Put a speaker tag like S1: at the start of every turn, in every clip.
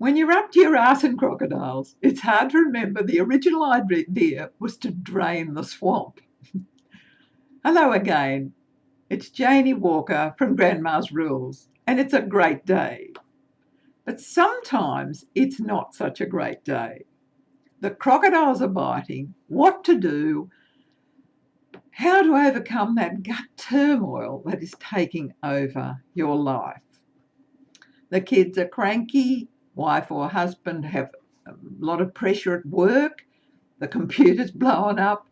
S1: When you're up to your ass in crocodiles, it's hard to remember the original idea was to drain the swamp. Hello again. It's Janie Walker from Grandma's Rules, and it's a great day. But sometimes it's not such a great day. The crocodiles are biting, what to do, how to overcome that gut turmoil that is taking over your life. The kids are cranky, wife or husband have a lot of pressure at work, the computer's blowing up,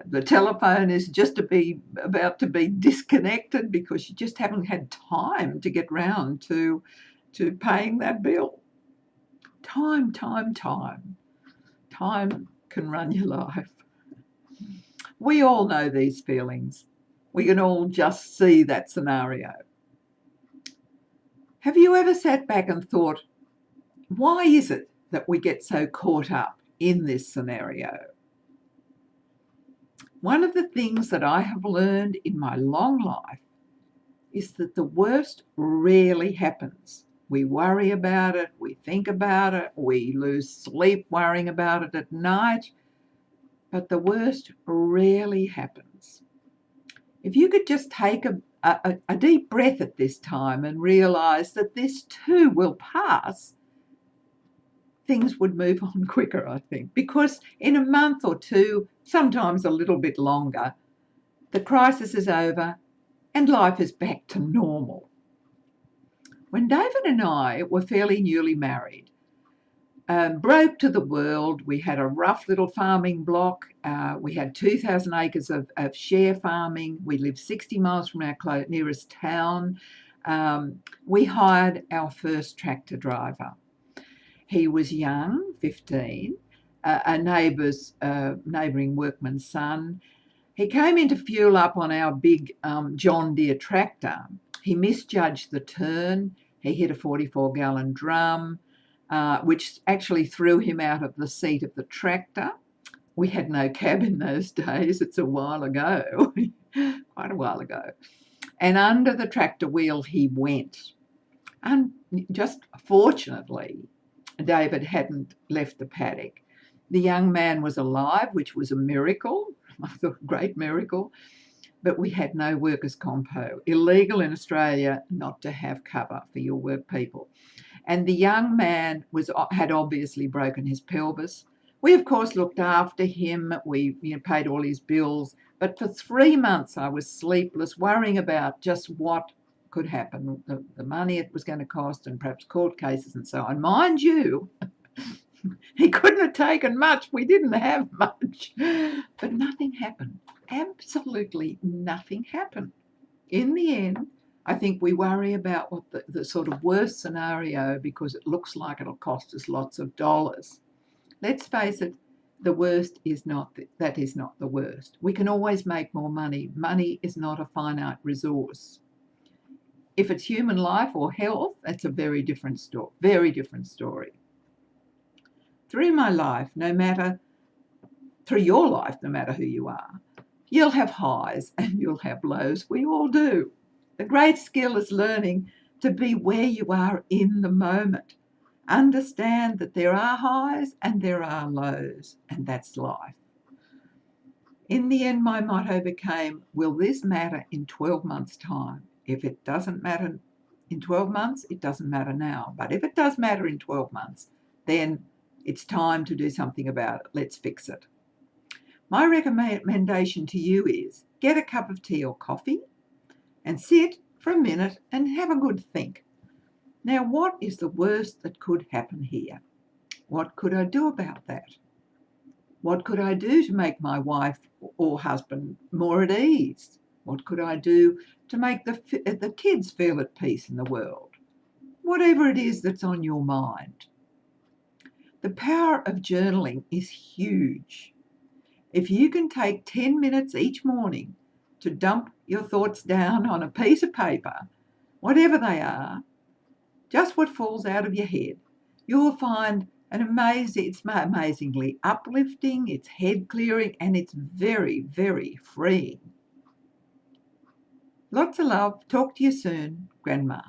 S1: the telephone is just about to be disconnected because you just haven't had time to get round to paying that bill. Time can run your life. We all know these feelings. We can all just see that scenario. Have you ever sat back and thought, why is it that we get so caught up in this scenario? One of the things that I have learned in my long life is that the worst rarely happens. We worry about it, we think about it, we lose sleep worrying about it at night, but the worst rarely happens. If you could just take a deep breath at this time and realise that this too will pass, things would move on quicker, I think, because in a month or two, sometimes a little bit longer, the crisis is over and life is back to normal. When David and I were fairly newly married, broke to the world, we had a rough little farming block. We had 2,000 acres of share farming. We lived 60 miles from our nearest town. We hired our first tractor driver. He was young, 15, a neighbouring workman's son. He came in to fuel up on our big John Deere tractor. He misjudged the turn. He hit a 44-gallon drum, which actually threw him out of the seat of the tractor. We had no cab in those days. It's a while ago, quite a while ago. And under the tractor wheel he went. And just fortunately, David hadn't left the paddock. The young man was alive, which was a miracle, I thought a great miracle, but we had no workers' compo. Illegal in Australia not to have cover for your work people. And the young man had obviously broken his pelvis. We, of course, looked after him. We paid all his bills. But for 3 months I was sleepless, worrying about just what could happen, the money it was going to cost and perhaps court cases and so on. Mind you, he couldn't have taken much. We didn't have much. But nothing happened. Absolutely nothing happened. In the end, I think we worry about what the sort of worst scenario because it looks like it'll cost us lots of dollars. Let's face it, the worst is not that is not the worst. We can always make more money. Money is not a finite resource. If it's human life or health, that's a very different story. Through my life, through your life, no matter who you are, you'll have highs and you'll have lows. We all do. The great skill is learning to be where you are in the moment. Understand that there are highs and there are lows, and that's life. In the end, my motto became, will this matter in 12 months' time? If it doesn't matter in 12 months, it doesn't matter now. But if it does matter in 12 months, then it's time to do something about it. Let's fix it. My recommendation to you is get a cup of tea or coffee and sit for a minute and have a good think. Now, what is the worst that could happen here? What could I do about that? What could I do to make my wife or husband more at ease? What could I do to make the kids feel at peace in the world? Whatever it is that's on your mind. The power of journaling is huge. If you can take 10 minutes each morning to dump your thoughts down on a piece of paper, whatever they are, just what falls out of your head, you'll find it's amazingly uplifting, it's head clearing, and it's very, very freeing. Lots of love. Talk to you soon, Grandma.